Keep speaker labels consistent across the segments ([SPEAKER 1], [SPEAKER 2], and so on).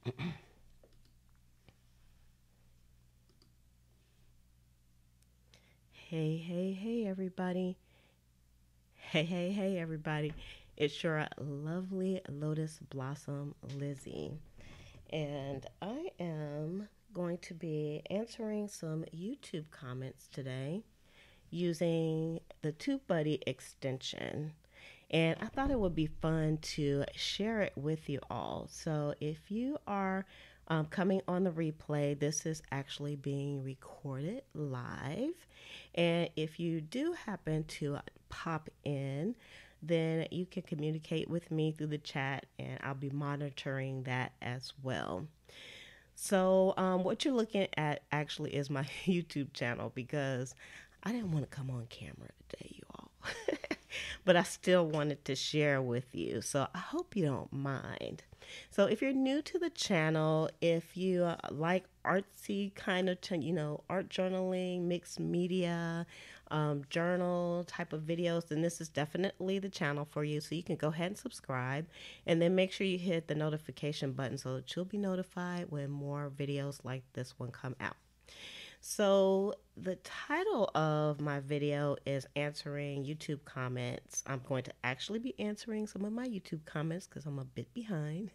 [SPEAKER 1] Hey, hey, hey, everybody. Hey, hey, hey, everybody. It's your lovely Lotus Blossom Lizzie. And I am going to be answering some YouTube comments today using the Tubebuddy extension. And I thought it would be fun to share it with you all. So if you are coming on the replay, this is actually being recorded live. And if you do happen to pop in, then you can communicate with me through the chat and I'll be monitoring that as well. So, what you're looking at actually is my YouTube channel because I didn't want to come on camera today, you all. But I still wanted to share with you. So, I hope you don't mind. So, if you're new to the channel, if you like artsy kind of, art journaling, mixed media, journal type of videos, then this is definitely the channel for you. So you can go ahead and subscribe and then make sure you hit the notification button so that you'll be notified when more videos like this one come out. So the title of my video is answering YouTube comments. I'm going to actually be answering some of my YouTube comments because I'm a bit behind.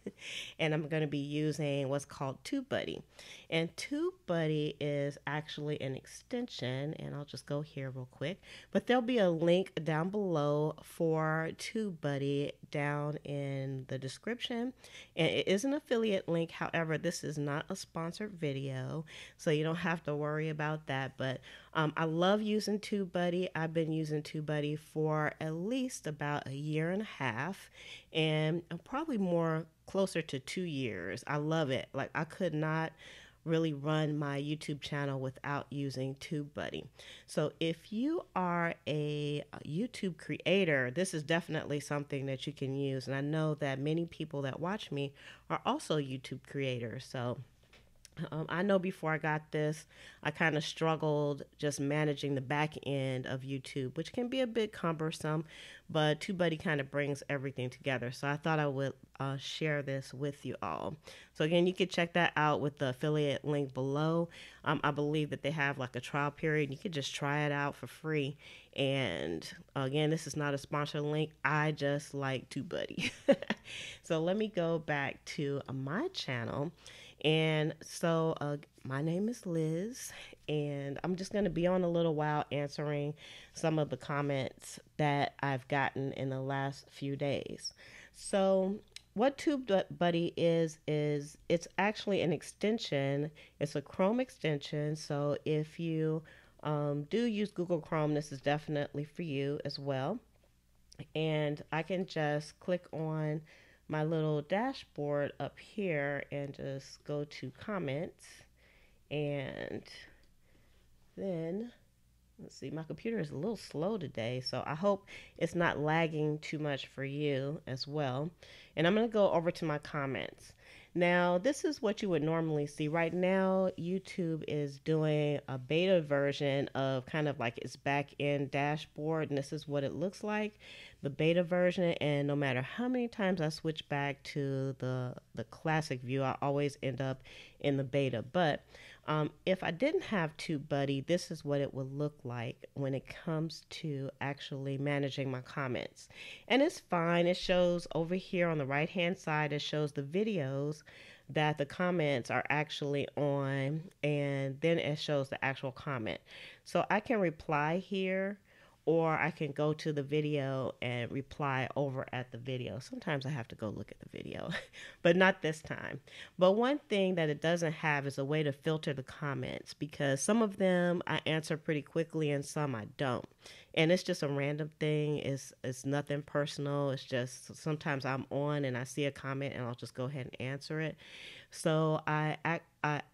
[SPEAKER 1] And I'm going to be using what's called Tubebuddy. And Tubebuddy is actually an extension, and I'll just go here real quick. But there'll be a link down below for Tubebuddy down in the description. And it is an affiliate link. However, this is not a sponsored video, so you don't have to worry about that. But I love using Tubebuddy. I've been using Tubebuddy for at least about a year and a half, and probably more closer to 2 years. I love it. Like, I could not really run my YouTube channel without using Tubebuddy. So if you are a YouTube creator, this is definitely something that you can use. And I know that many people that watch me are also YouTube creators. So I know before I got this, I kind of struggled just managing the back end of YouTube, which can be a bit cumbersome, but TubeBuddy kind of brings everything together. So I thought I would share this with you all. So again, you can check that out with the affiliate link below. I believe that they have like a trial period. You could just try it out for free. And again, this is not a sponsored link. I just like TubeBuddy. So let me go back to my channel. And so my name is Liz, and I'm just going to be on a little while answering some of the comments that I've gotten in the last few days. So what TubeBuddy is it's actually an extension. It's a Chrome extension. So if you do use Google Chrome, this is definitely for you as well. And I can just click on my little dashboard up here and just go to comments, and then let's see, my computer is a little slow today, so I hope it's not lagging too much for you as well. And I'm going to go over to my comments. Now, this is what you would normally see. Right now, YouTube is doing a beta version of kind of like its back end dashboard, and this is what it looks like, the beta version. And no matter how many times I switch back to the classic view, I always end up in the beta. But if I didn't have TubeBuddy, this is what it would look like when it comes to actually managing my comments. And it's fine. It shows over here on the right hand side, it shows the videos that the comments are actually on, and then it shows the actual comment. So I can reply here, or I can go to the video and reply over at the video. Sometimes I have to go look at the video, but not this time. But one thing that it doesn't have is a way to filter the comments, because some of them I answer pretty quickly and some I don't. And it's just a random thing. It's nothing personal. It's just sometimes I'm on and I see a comment and I'll just go ahead and answer it. So I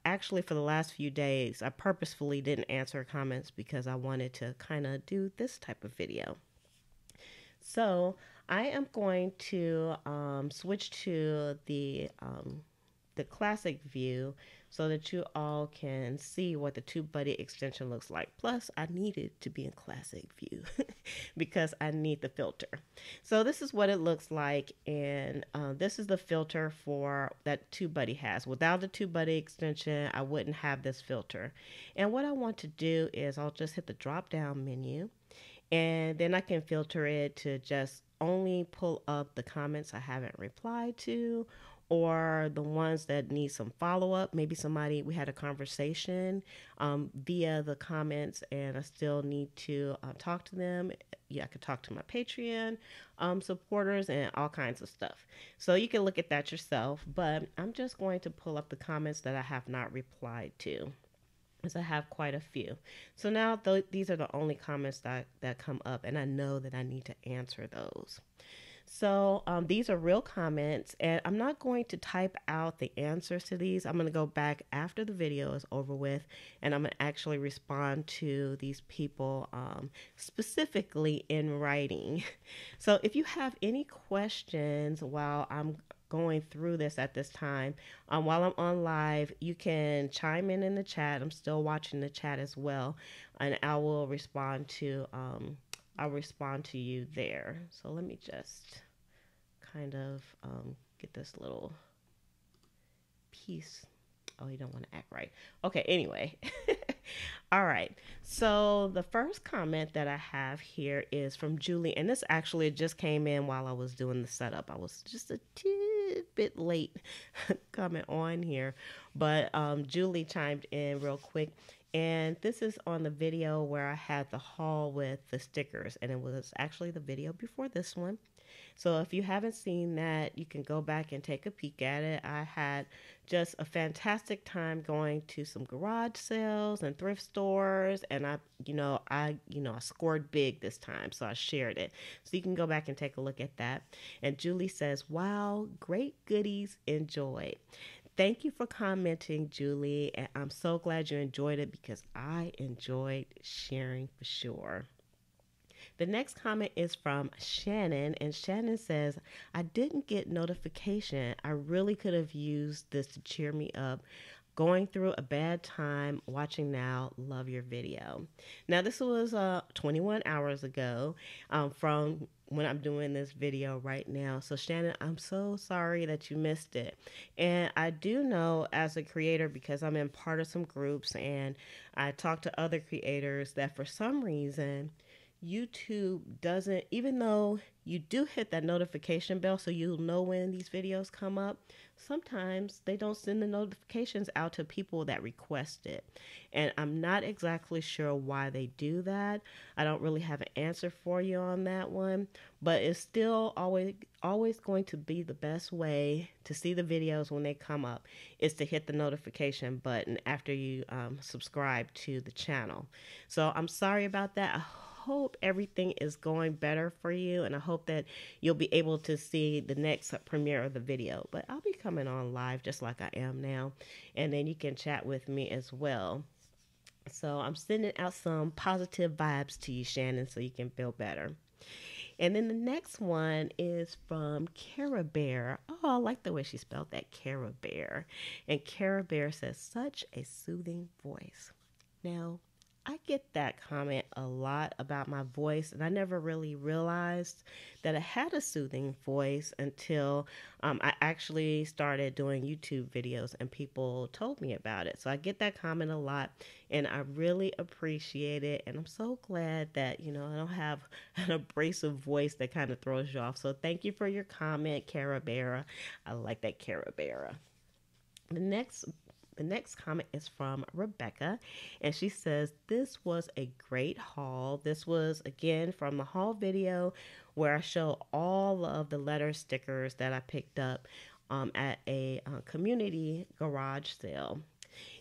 [SPEAKER 1] actually, for the last few days, I purposefully didn't answer comments because I wanted to kind of do this type of video. So I am going to switch to the the classic view so that you all can see what the Tubebuddy extension looks like. Plus, I need it to be in classic view because I need the filter. So this is what it looks like, and this is the filter for that Tubebuddy has. Without the Tubebuddy extension, I wouldn't have this filter. And what I want to do is I'll just hit the drop down menu, and then I can filter it to just only pull up the comments I haven't replied to, or the ones that need some follow up. Maybe somebody, we had a conversation via the comments and I still need to talk to them. Yeah, I could talk to my Patreon supporters and all kinds of stuff. So you can look at that yourself, but I'm just going to pull up the comments that I have not replied to, as I have quite a few. So now these are the only comments that come up, and I know that I need to answer those. So these are real comments, and I'm not going to type out the answers to these. I'm going to go back after the video is over with, and I'm going to actually respond to these people specifically in writing. So if you have any questions while I'm going through this at this time, while I'm on live, you can chime in the chat. I'm still watching the chat as well, and I will respond to I'll respond to you there. So let me just kind of get this little piece. Oh, you don't want to act right. Okay, anyway. All right. So the first comment that I have here is from Julie, and this actually just came in while I was doing the setup. I was just a bit late coming on here, but Julie chimed in real quick. And this is on the video where I had the haul with the stickers, and it was actually the video before this one. So if you haven't seen that, you can go back and take a peek at it. I had just a fantastic time going to some garage sales and thrift stores, and I scored big this time, so I shared it. So you can go back and take a look at that. And Julie says, "Wow, great goodies, enjoyed." Thank you for commenting, Julie, and I'm so glad you enjoyed it because I enjoyed sharing for sure. The next comment is from Shannon, and Shannon says, "I didn't get notification. I really could have used this to cheer me up. Going through a bad time watching now. Love your video." Now, this was 21 hours ago from when I'm doing this video right now. So Shannon, I'm so sorry that you missed it. And I do know as a creator, because I'm in part of some groups and I talk to other creators, that for some reason YouTube doesn't, even though you do hit that notification bell so you'll know when these videos come up, sometimes they don't send the notifications out to people that request it. And I'm not exactly sure why they do that. I don't really have an answer for you on that one, but it's still always going to be the best way to see the videos when they come up is to hit the notification button after you subscribe to the channel. So I'm sorry about that. I hope everything is going better for you, and I hope that you'll be able to see the next premiere of the video. But I'll be coming on live just like I am now, and then you can chat with me as well. So I'm sending out some positive vibes to you, Shannon, so you can feel better. And then the next one is from Cara Bear. Oh, I like the way she spelled that, Cara Bear. And Cara Bear says, "Such a soothing voice." Now, I get that comment a lot about my voice, and I never really realized that I had a soothing voice until I actually started doing YouTube videos and people told me about it. So I get that comment a lot, and I really appreciate it, and I'm so glad that, I don't have an abrasive voice that kind of throws you off. So thank you for your comment, Cara Bear. I like that, Cara Bear. The next comment is from Rebecca, and she says, "This was a great haul." This was, again, from the haul video where I show all of the letter stickers that I picked up at a community garage sale.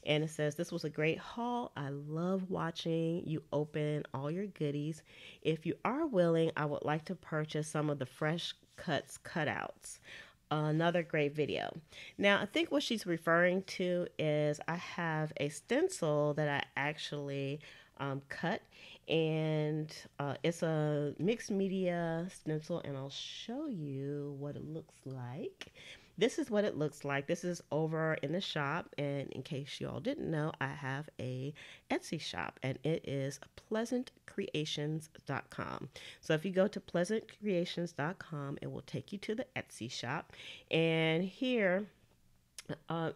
[SPEAKER 1] And it says, "This was a great haul. I love watching you open all your goodies. If you are willing, I would like to purchase some of the fresh cuts cutouts." Another great video. Now, I think what she's referring to is I have a stencil that I actually cut, And it's a mixed media stencil, and I'll show you what it looks like. This is what it looks like. This is over in the shop, and in case you all didn't know, I have a Etsy shop, and it is pleasantcreations.com. So if you go to pleasantcreations.com, it will take you to the Etsy shop, and here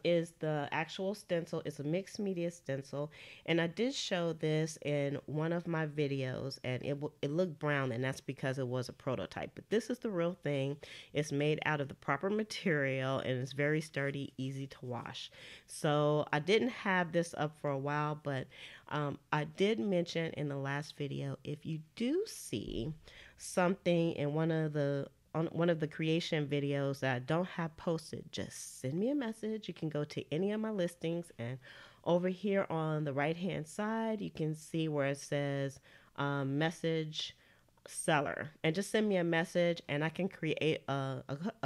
[SPEAKER 1] is the actual stencil. It's a mixed media stencil, and I did show this in one of my videos, and it looked brown, and that's because it was a prototype. But this is the real thing. It's made out of the proper material, and it's very sturdy, easy to wash. So I didn't have this up for a while, but I did mention in the last video, if you do see something in one of the creation videos that I don't have posted, just send me a message. You can go to any of my listings, and over here on the right hand side, you can see where it says message seller, and just send me a message, and I can create a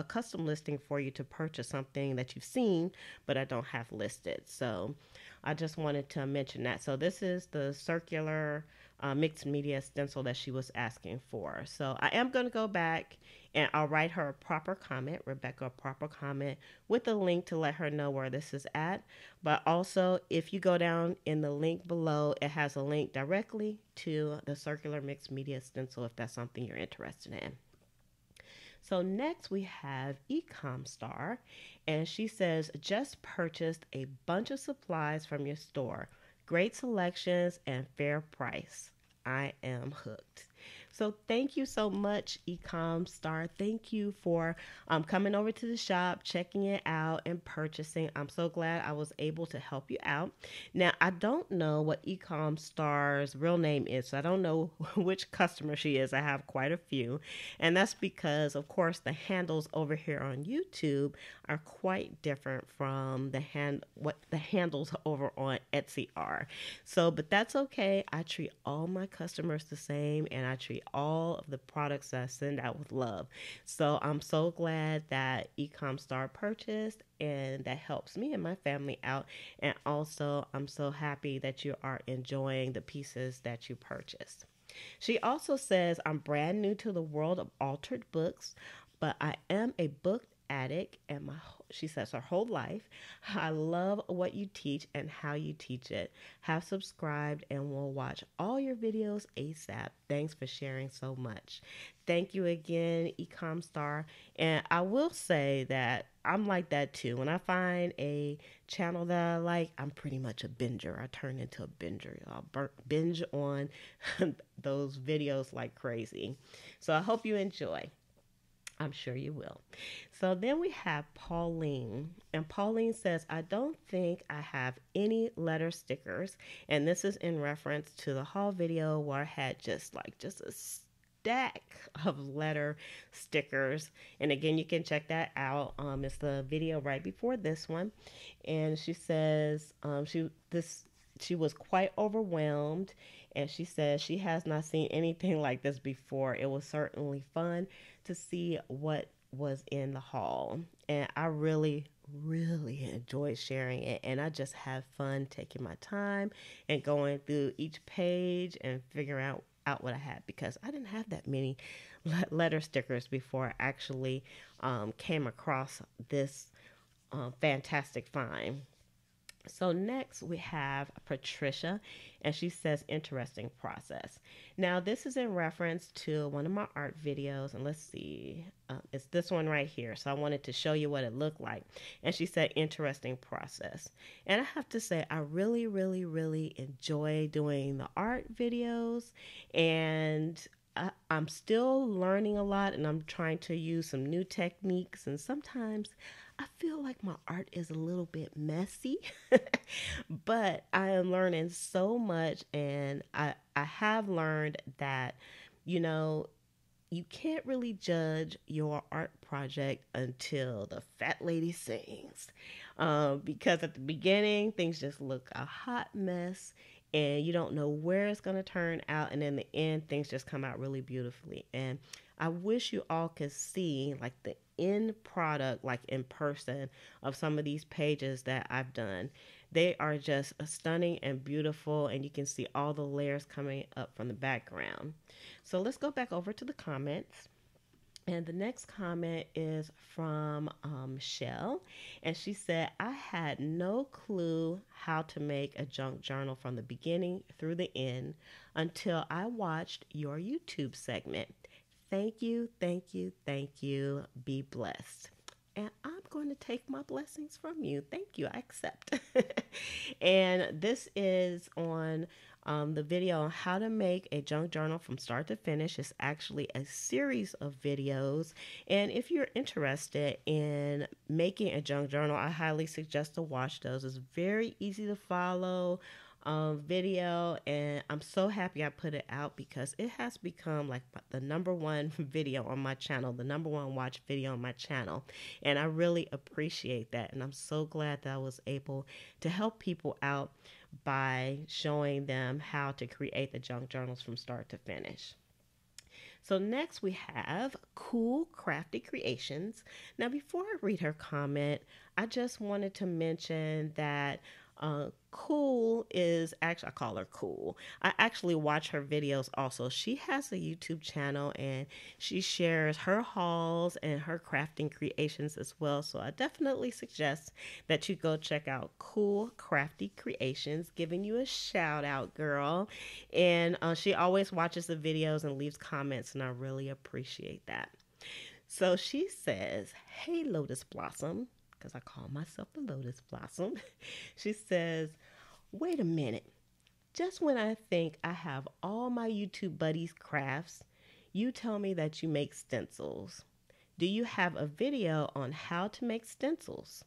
[SPEAKER 1] custom listing for you to purchase something that you've seen but I don't have listed. So I just wanted to mention that. So this is the circular mixed media stencil that she was asking for. So I am going to go back and I'll write her a proper comment, Rebecca, a proper comment with a link to let her know where this is at. But also, if you go down in the link below, it has a link directly to the circular mixed media stencil if that's something you're interested in. So next we have Ecomstar, and she says, just purchased a bunch of supplies from your store. Great selections and fair price. I am hooked. So thank you so much, Ecomstar. Thank you for coming over to the shop, checking it out, and purchasing. I'm so glad I was able to help you out. Now, I don't know what Ecomstar's real name is, so I don't know which customer she is. I have quite a few, and that's because, of course, the handles over here on YouTube are quite different from what the handles over on Etsy are. So, but that's okay. I treat all my customers the same, and I treat all of the products that I send out with love. So I'm so glad that Ecomstar purchased, and that helps me and my family out. And also, I'm so happy that you are enjoying the pieces that you purchased. She also says, I'm brand new to the world of altered books, but I am a book addict, and she says her whole life. I love what you teach and how you teach it. Have subscribed and will watch all your videos ASAP. Thanks for sharing so much. Thank you again, Ecomstar. And I will say that I'm like that too. When I find a channel that I like, I'm pretty much a binger. I turn into a binger. I'll binge on those videos like crazy. So I hope you enjoy. I'm sure you will. So then we have Pauline, and Pauline says, I don't think I have any letter stickers, and this is in reference to the haul video where I had just a stack of letter stickers. And again, you can check that out. It's the video right before this one, and she says she was quite overwhelmed, and she says she has not seen anything like this before. It was certainly fun to see what was in the haul, and I really enjoyed sharing it, and I just have fun taking my time and going through each page and figuring out what I had, because I didn't have that many letter stickers before I actually came across this fantastic find. So next we have Patricia, and she says, interesting process. Now this is in reference to one of my art videos, and let's see, it's this one right here. So I wanted to show you what it looked like, and she said, interesting process. And I have to say, I really enjoy doing the art videos, and I'm still learning a lot, and I'm trying to use some new techniques, and sometimes I feel like my art is a little bit messy, but I am learning so much, and I have learned that, you can't really judge your art project until the fat lady sings, because at the beginning, things just look a hot mess, and you don't know where it's going to turn out, and in the end, things just come out really beautifully. And I wish you all could see like the end product, like in person, of some of these pages that I've done. They are just stunning and beautiful, and you can see all the layers coming up from the background. So let's go back over to the comments. And the next comment is from Shell. And she said, I had no clue how to make a junk journal from the beginning through the end until I watched your YouTube segment. Thank you, thank you, thank you. Be blessed. And I'm going to take my blessings from you. Thank you. I accept. And this is on the video on how to make a junk journal from start to finish. It's actually a series of videos. And if you're interested in making a junk journal, I highly suggest to watch those. It's very easy to follow video, and I'm so happy I put it out because it has become like the number one video on my channel, the number one watch video on my channel, and I really appreciate that. And I'm so glad that I was able to help people out by showing them how to create the junk journals from start to finish. So next we have Cool Crafty Creations. Now before I read her comment, I just wanted to mention that Cool is actually, I call her Cool. I actually watch her videos also. She has a YouTube channel and she shares her hauls and her crafting creations as well. So I definitely suggest that you go check out Cool Crafty Creations. Giving you a shout out, girl. And she always watches the videos and leaves comments, and I really appreciate that. So she says, hey, Lotus Blossom, because I call myself the Lotus Blossom. She says, wait a minute. Just when I think I have all my YouTube buddies' crafts, you tell me that you make stencils. Do you have a video on how to make stencils?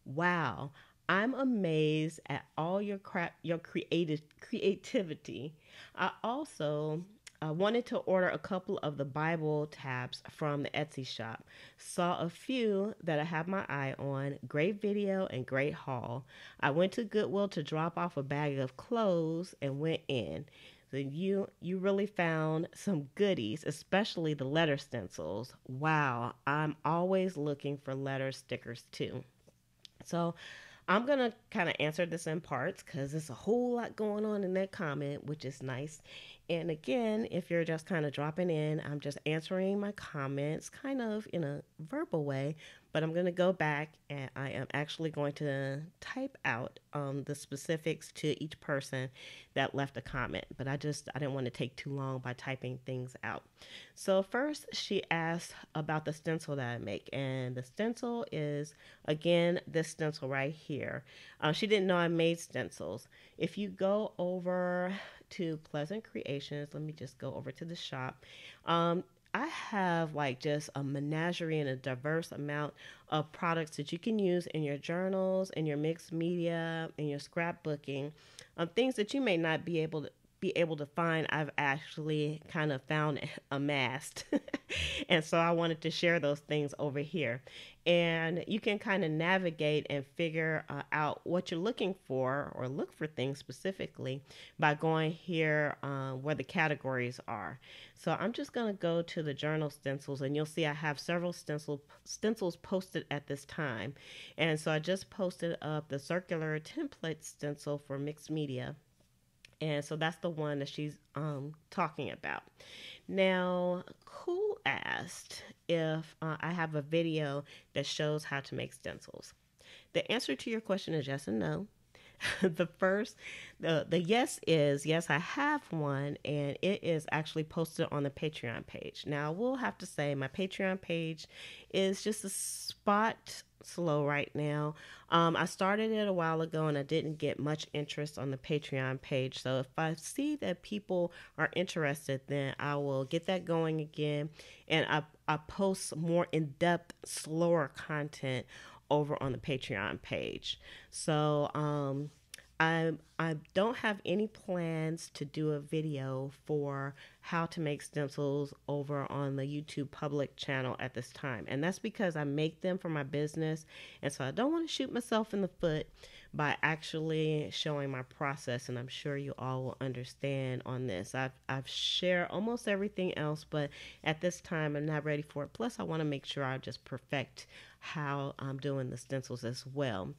[SPEAKER 1] Wow, I'm amazed at all your creativity. I also wanted to order a couple of the Bible tabs from the Etsy shop. Saw a few that I have my eye on. Great video and great haul. I went to Goodwill to drop off a bag of clothes and went in. So you really found some goodies, especially the letter stencils. Wow, I'm always looking for letter stickers too. So I'm going to kind of answer this in parts because there's a whole lot going on in that comment, which is nice. And again, if you're just kind of dropping in, I'm just answering my comments kind of in a verbal way, but I'm going to go back and I am actually going to type out the specifics to each person that left a comment. But I didn't want to take too long by typing things out. So first, she asked about the stencil that I make, and the stencil is, again, this stencil right here. She didn't know I made stencils. If you go over to Pleasant Creations, let me just go over to the shop. I have like just a menagerie and a diverse amount of products that you can use in your journals, in your mixed media, in your scrapbooking, things that you may not be able to find. I've actually kind of found amassed. And so I wanted to share those things over here. And you can kind of navigate and figure out what you're looking for, or look for things specifically, by going here where the categories are. So I'm just going to go to the journal stencils, and you'll see I have several stencils posted at this time. And so I just posted up the circular template stencil for mixed media. And so that's the one that she's talking about. Now, Cool asked if I have a video that shows how to make stencils. The answer to your question is yes and no. The yes is yes, I have one, and it is actually posted on the Patreon page. Now, I will have to say my Patreon page is just a spot slow right now. I started it a while ago and I didn't get much interest on the Patreon page. So if I see that people are interested, then I will get that going again, and I post more in-depth, slower content over on the Patreon page. So I don't have any plans to do a video for how to make stencils over on the YouTube public channel at this time. And that's because I make them for my business. And so I don't want to shoot myself in the foot by actually showing my process. And I'm sure you all will understand on this. I've shared almost everything else, but at this time I'm not ready for it. Plus, I want to make sure I just perfect how I'm doing the stencils as well.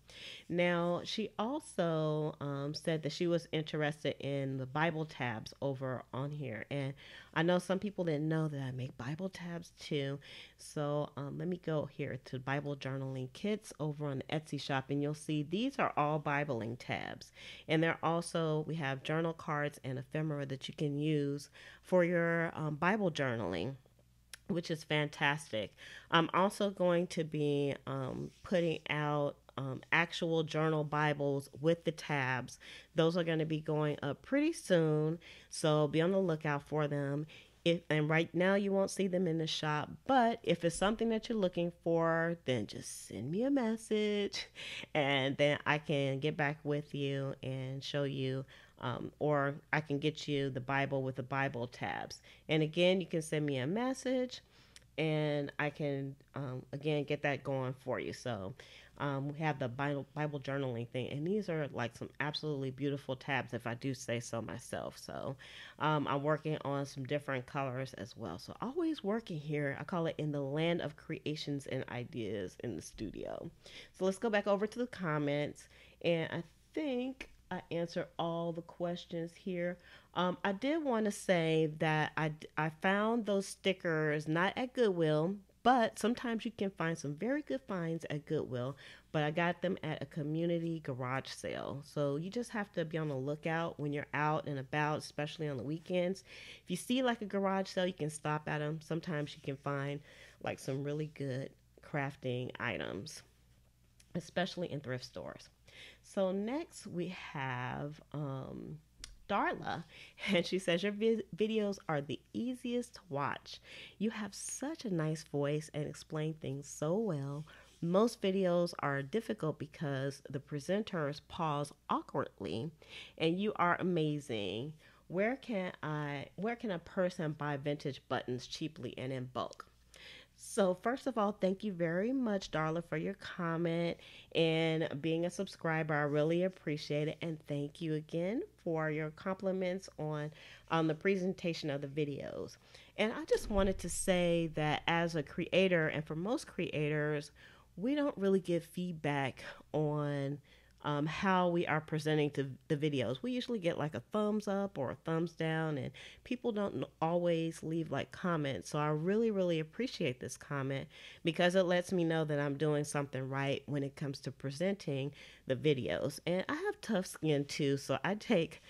[SPEAKER 1] Now, she also said that she was interested in the Bible tabs over on here. And I know some people didn't know that I make Bible tabs too. So let me go here to Bible Journaling Kits over on the Etsy shop. And you'll see these are all Bibling tabs. And they're also, we have journal cards and ephemera that you can use for your Bible journaling, which is fantastic. I'm also going to be putting out actual journal Bibles with the tabs. Those are going to be going up pretty soon, so be on the lookout for them. And right now you won't see them in the shop, but if it's something that you're looking for, then just send me a message and then I can get back with you and show you, or I can get you the Bible with the Bible tabs. And again, you can send me a message and I can, again, get that going for you. So we have the Bible journaling thing, and these are like some absolutely beautiful tabs, if I do say so myself. So I'm working on some different colors as well. So always working here. I call it in the land of creations and ideas in the studio. So let's go back over to the comments, and I think I answered all the questions here. I did want to say that I found those stickers not at Goodwill, but sometimes you can find some very good finds at Goodwill. But I got them at a community garage sale. So you just have to be on the lookout when you're out and about, especially on the weekends. If you see like a garage sale, you can stop at them. Sometimes you can find like some really good crafting items, especially in thrift stores. So next we have Darla, and she says your videos are the easiest to watch. You have such a nice voice and explain things so well. Most videos are difficult because the presenters pause awkwardly, and you are amazing. Where can a person buy vintage buttons cheaply and in bulk? So, first of all, thank you very much, Darla, for your comment and being a subscriber. I really appreciate it. And thank you again for your compliments on the presentation of the videos. And I just wanted to say that as a creator, and for most creators, we don't really give feedback on how we are presenting to the videos. We usually get like a thumbs up or a thumbs down, and people don't always leave like comments. So I really, really appreciate this comment because it lets me know that I'm doing something right when it comes to presenting the videos. And I have tough skin too, so I take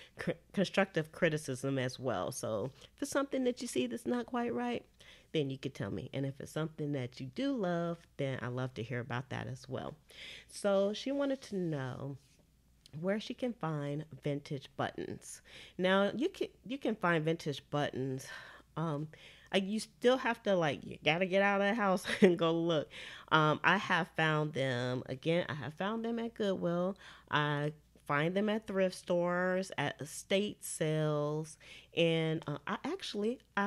[SPEAKER 1] constructive criticism as well. So if it's something that you see that's not quite right, then you could tell me. And if it's something that you do love, then I love to hear about that as well. So she wanted to know where she can find vintage buttons. Now you can find vintage buttons. You still have to you gotta get out of the house and go look. I have found them again. I have found them at Goodwill. I find them at thrift stores, at estate sales, and I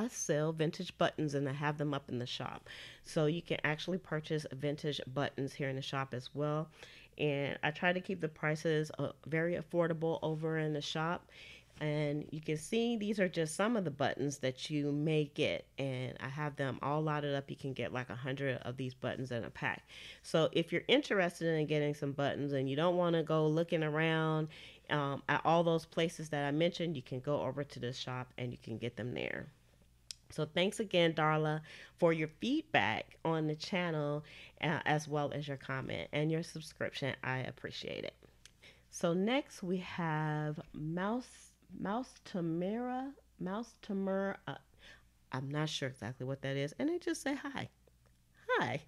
[SPEAKER 1] sell vintage buttons and I have them up in the shop. So you can actually purchase vintage buttons here in the shop as well. And I try to keep the prices very affordable over in the shop. And you can see these are just some of the buttons that you may get, and I have them all lotted up. You can get like 100 of these buttons in a pack. So if you're interested in getting some buttons and you don't want to go looking around at all those places that I mentioned, you can go over to the shop and you can get them there. So thanks again, Darla, for your feedback on the channel, as well as your comment and your subscription. I appreciate it. So next we have Mouse Tamura. I'm not sure exactly what that is, and they just say hi. Hi.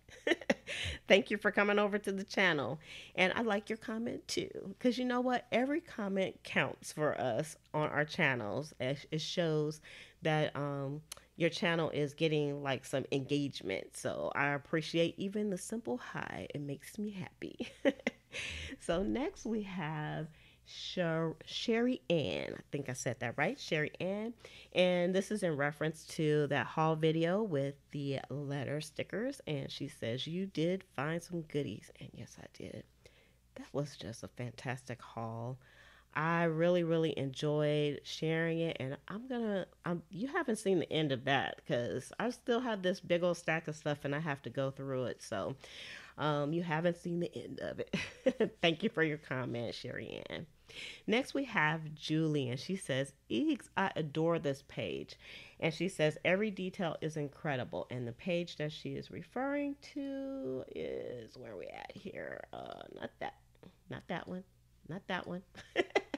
[SPEAKER 1] Thank you for coming over to the channel. And I like your comment too, because you know what? Every comment counts for us on our channels. It shows that your channel is getting like some engagement. So I appreciate even the simple hi. It makes me happy. So next we have Sherry Ann. I think I said that right, Sherry Ann. And this is in reference to that haul video with the letter stickers. And she says, you did find some goodies. And yes, I did. That was just a fantastic haul. I really, really enjoyed sharing it, and you haven't seen the end of that because I still have this big old stack of stuff and I have to go through it. So, you haven't seen the end of it. Thank you for your comment, Sherry Ann. Next, we have Julie, and she says, Eeks, I adore this page. And she says, every detail is incredible. And the page that she is referring to is where we at here. Not that one, not that one.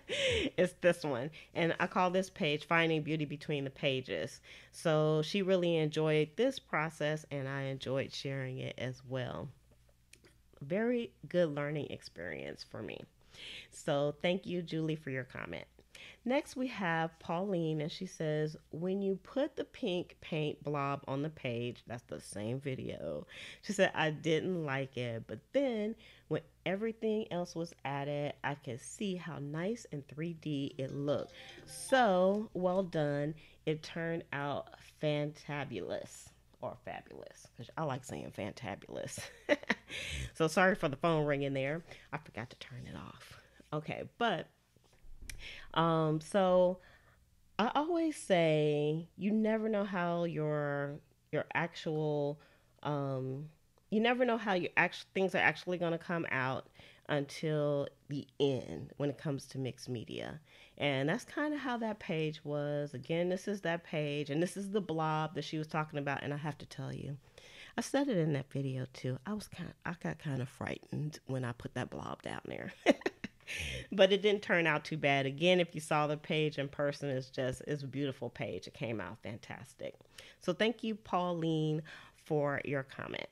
[SPEAKER 1] It's this one. And I call this page Finding Beauty Between the Pages. So she really enjoyed this process, and I enjoyed sharing it as well. Very good learning experience for me. So thank you, Julie, for your comment. Next, we have Pauline, and she says, when you put the pink paint blob on the page, that's the same video. She said, I didn't like it, but then when everything else was added, I could see how nice and 3D it looked. So well done. It turned out fantabulous. Or fabulous, because I like saying fantabulous. So sorry for the phone ringing there. I forgot to turn it off. Okay, but so I always say you never know how your actual you never know how your actual things are actually going to come out until the end when it comes to mixed media. And that's kind of how that page was. Again, this is that page, and this is the blob that she was talking about. And I have to tell you, I said it in that video too. I got kind of frightened when I put that blob down there. But it didn't turn out too bad. Again, if you saw the page in person, it's a beautiful page. It came out fantastic. So thank you, Pauline, for your comment.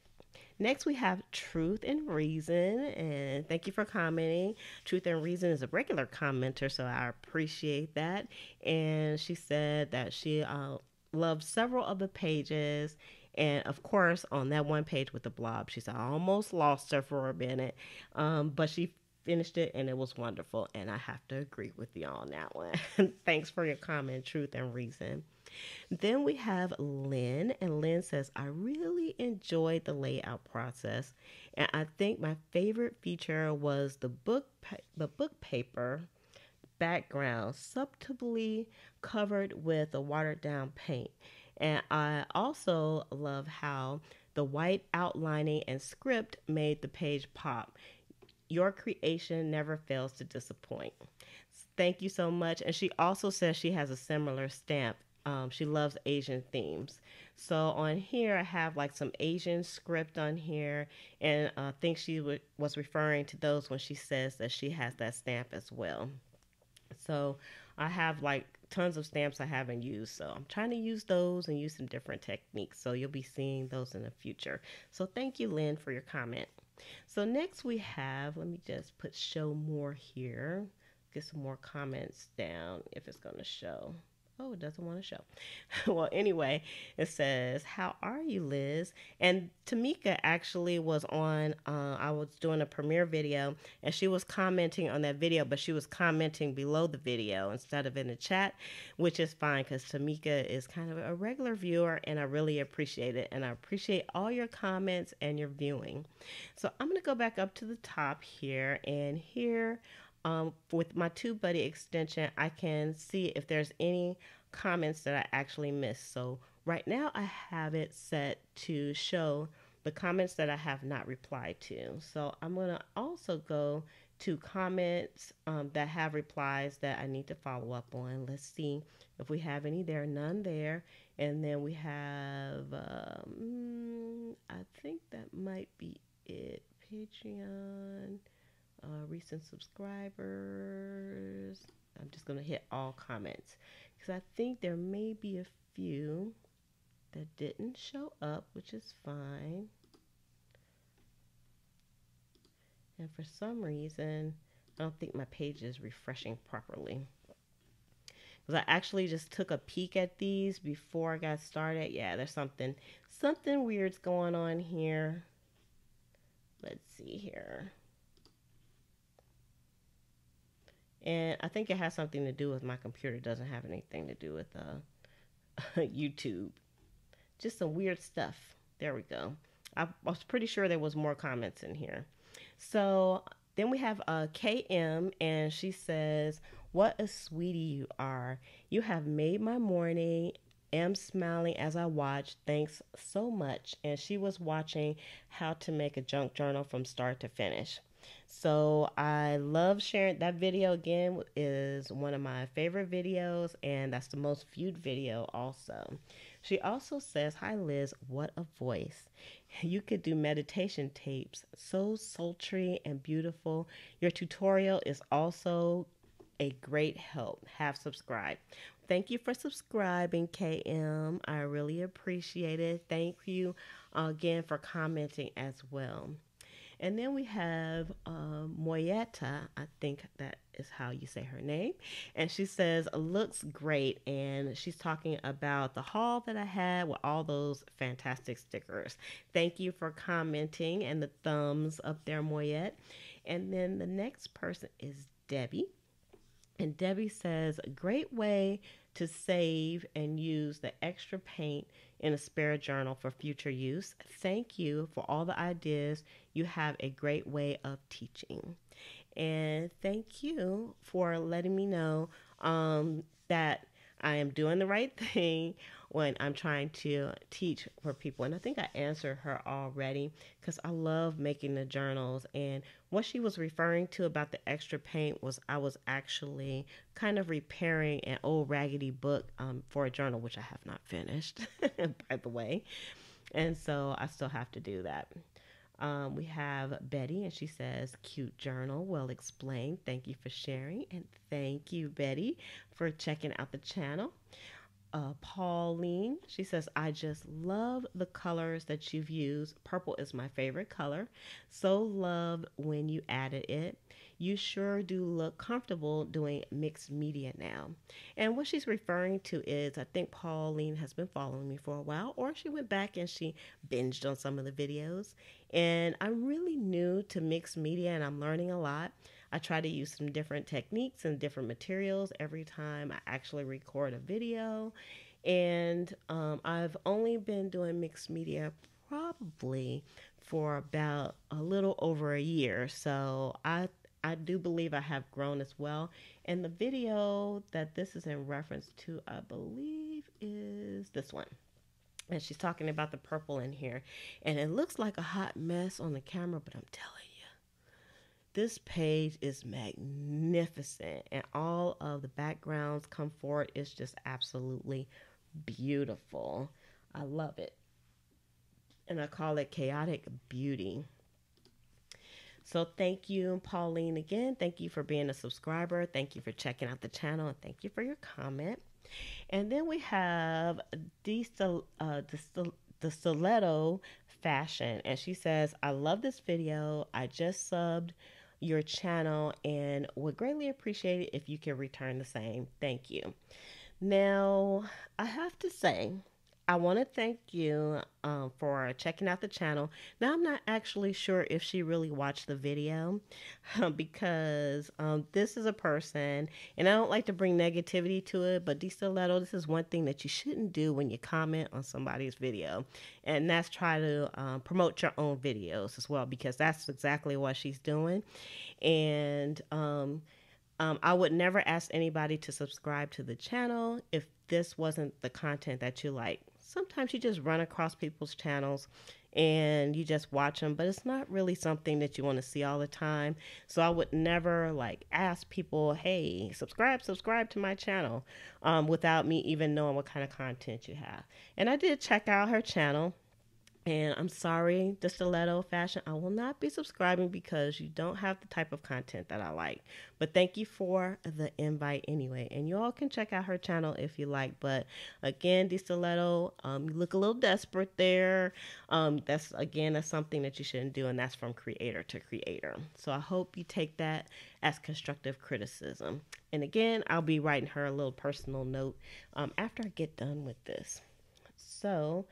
[SPEAKER 1] Next, we have Truth and Reason, and thank you for commenting. Truth and Reason is a regular commenter, so I appreciate that. And she said that she loved several of the pages, and of course, on that one page with the blob, she said I almost lost her for a minute, but she finished it and it was wonderful. And I have to agree with you on that one. Thanks for your comment, Truth and Reason. Then we have Lynn, and Lynn says, I really enjoyed the layout process, and I think my favorite feature was the book paper background subtly covered with a watered down paint. And I also love how the white outlining and script made the page pop. Your creation never fails to disappoint. Thank you so much. And she also says she has a similar stamp. She loves Asian themes. So on here, I have like some Asian script on here. And I think she was referring to those when she says that she has that stamp as well. So I have like tons of stamps I haven't used. So I'm trying to use those and use some different techniques. So you'll be seeing those in the future. So thank you, Lynn, for your comment. So next we have, let me just put show more here. Get some more comments down if it's going to show. Oh, it doesn't want to show. Well, anyway, it says, how are you, Liz? And Tamika actually was on, I was doing a premiere video, and she was commenting on that video, but she was commenting below the video instead of in the chat, which is fine because Tamika is kind of a regular viewer, and I really appreciate it. And I appreciate all your comments and your viewing. So I'm going to go back up to the top here, and here, with my Tubebuddy extension, I can see if there's any comments that I actually missed. So right now I have it set to show the comments that I have not replied to. So I'm going to also go to comments that have replies that I need to follow up on. Let's see if we have any there. None there. And then we have, I think that might be it. Patreon. Recent subscribers. I'm just going to hit all comments because I think there may be a few that didn't show up, which is fine. And for some reason, I don't think my page is refreshing properly. Because I actually just took a peek at these before I got started. Yeah, there's something weird's going on here. Let's see here. And I think it has something to do with my computer. It doesn't have anything to do with YouTube. Just some weird stuff. There we go. I was pretty sure there was more comments in here. So then we have KM, and she says, "What a sweetie you are. You have made my morning. Am smiling as I watch. Thanks so much." And she was watching how to make a junk journal from start to finish. So I love sharing that video. Again, is one of my favorite videos, and that's the most viewed video also. She also says, "Hi Liz, what a voice. You could do meditation tapes. So sultry and beautiful. Your tutorial is also a great help. Have subscribed." Thank you for subscribing, KM. I really appreciate it. Thank you again for commenting as well. And then we have Moyetta, I think that is how you say her name. And she says, "Looks great." And she's talking about the haul that I had with all those fantastic stickers. Thank you for commenting and the thumbs up there, Moyette. And then the next person is Debbie. And Debbie says, "Great way to save and use the extra paint in a spare journal for future use. Thank you for all the ideas. You have a great way of teaching." And thank you for letting me know that I am doing the right thing when I'm trying to teach for people. And I think I answered her already because I love making the journals. And what she was referring to about the extra paint was I was actually kind of repairing an old raggedy book for a journal, which I have not finished, by the way. And so I still have to do that. We have Betty, and she says, "Cute journal, well explained. Thank you for sharing." And thank you, Betty, for checking out the channel. Pauline, she says, "I just love the colors that you've used. Purple is my favorite color. So loved when you added it. You sure do look comfortable doing mixed media now." And what she's referring to is, I think Pauline has been following me for a while, or she went back and she binged on some of the videos. And I'm really new to mixed media, and I'm learning a lot. I try to use some different techniques and different materials every time I actually record a video. And I've only been doing mixed media probably for about a little over a year. So I do believe I have grown as well. And the video that this is in reference to, I believe, is this one. And she's talking about the purple in here. And it looks like a hot mess on the camera, but I'm telling you, this page is magnificent, and all of the backgrounds come forward. It's just absolutely beautiful. I love it. And I call it chaotic beauty. So thank you, Pauline, again. Thank you for being a subscriber. Thank you for checking out the channel, and thank you for your comment. And then we have the Stiletto Fashion, and she says, "I love this video. I just subbed your channel and would greatly appreciate it if you could return the same. Thank you." Now, I have to say, I want to thank you for checking out the channel. Now, I'm not actually sure if she really watched the video because this is a person, and I don't like to bring negativity to it, but Stiletto, this is one thing that you shouldn't do when you comment on somebody's video, and that's try to promote your own videos as well, because that's exactly what she's doing. And I would never ask anybody to subscribe to the channel if this wasn't the content that you like. Sometimes you just run across people's channels and you just watch them, but it's not really something that you want to see all the time. So I would never like ask people, "Hey, subscribe to my channel," without me even knowing what kind of content you have. And I did check out her channel. And I'm sorry, the Stiletto Fashion, I will not be subscribing because you don't have the type of content that I like. But thank you for the invite anyway. And you all can check out her channel if you like. But again, the Stiletto, you look a little desperate there. That's something that you shouldn't do. And that's from creator to creator. So I hope you take that as constructive criticism. And again, I'll be writing her a little personal note after I get done with this. So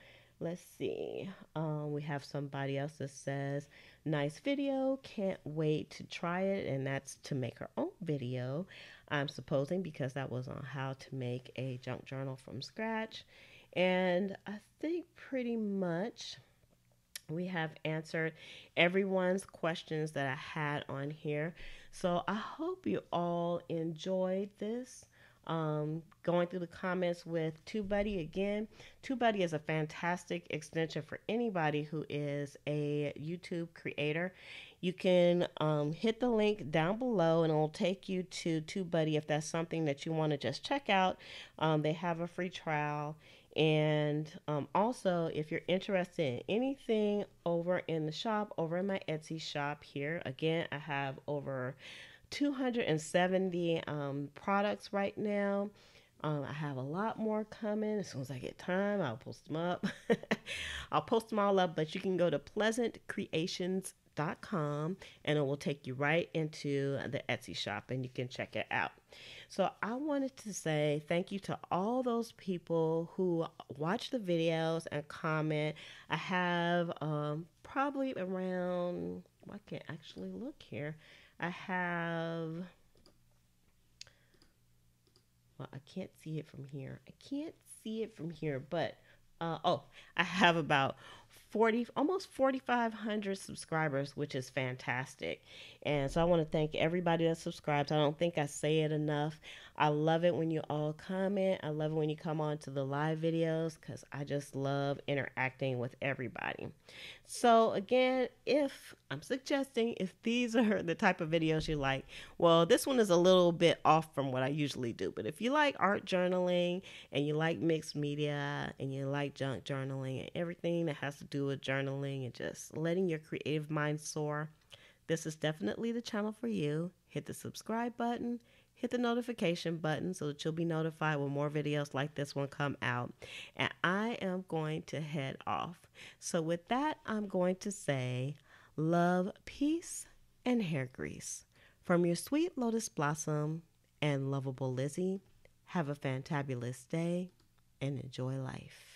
[SPEAKER 1] Let's see. We have somebody else that says, nice video. Can't wait to try it. And that's to make her own video, I'm supposing, because that was on how to make a junk journal from scratch. And I think pretty much we have answered everyone's questions that I had on here. So I hope you all enjoyed this. Going through the comments with Tubebuddy again. Tubebuddy is a fantastic extension for anybody who is a YouTube creator. You can hit the link down below and it'll take you to Tubebuddy if that's something that you want to just check out. They have a free trial. And also, if you're interested in anything over in the shop, over in my Etsy shop here, again, I have over 270 products right now. I have a lot more coming. As soon as I get time, I'll post them up. I'll post them all up, but you can go to pleasantcreations.com and it will take you right into the Etsy shop and you can check it out. So I wanted to say thank you to all those people who watch the videos and comment. I have probably around, I can't actually look here. I have, well, I can't see it from here. I can't see it from here, but I have about 40, almost 4,500 subscribers, which is fantastic. And so I want to thank everybody that subscribes. I don't think I say it enough. I love it when you all comment. I love it when you come on to the live videos because I just love interacting with everybody. So again, if I'm suggesting if these are the type of videos you like, well, this one is a little bit off from what I usually do. But if you like art journaling and you like mixed media and you like junk journaling and everything that has to do with journaling and just letting your creative mind soar, this is definitely the channel for you. Hit the subscribe button, hit the notification button so that you'll be notified when more videos like this one come out. And I am going to head off. So with that, I'm going to say love, peace, and hair grease. From your sweet lotus blossom and lovable Lizzie, have a fantabulous day and enjoy life.